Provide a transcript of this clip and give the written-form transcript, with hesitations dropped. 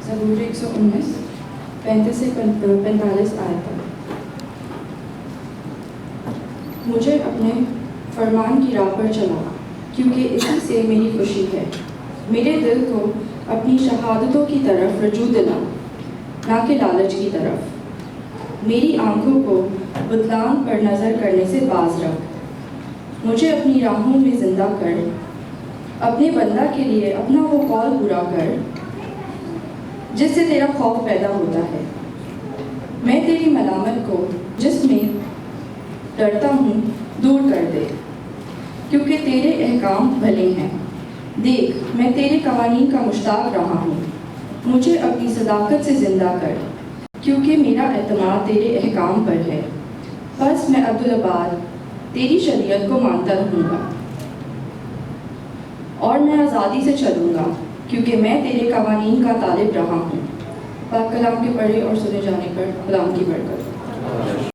زبور 119 35 سے 45 آیت تک۔ مجھے اپنے فرمان کی راہ پر چلا، کیونکہ اسی سے میری خوشی ہے۔ میرے دل کو اپنی شہادتوں کی طرف رجوع دلا، نہ کہ لالچ کی طرف۔ میری آنکھوں کو بتلان پر نظر کرنے سے باز رکھ۔ مجھے اپنی راہوں میں زندہ کر، اپنے بندہ کے لیے اپنا وہ قول پورا کر جس سے تیرا خوف پیدا ہوتا ہے۔ میں تیری ملامت کو جس میں ڈرتا ہوں دور کر دے، کیونکہ تیرے احکام بھلے ہیں۔ دیکھ، میں تیرے قوانین کا مشتاق رہا ہوں۔ مجھے اپنی صداقت سے زندہ کر، کیونکہ میرا اعتماد تیرے احکام پر ہے۔ بس میں عبدالآباد تیری شریعت کو مانتا رہوں گا، اور میں آزادی سے چلوں گا، کیونکہ میں تیرے قوانین کا طالب رہا ہوں۔ پاک کلام کے پڑھے اور سنے جانے پر کلام کی برکت۔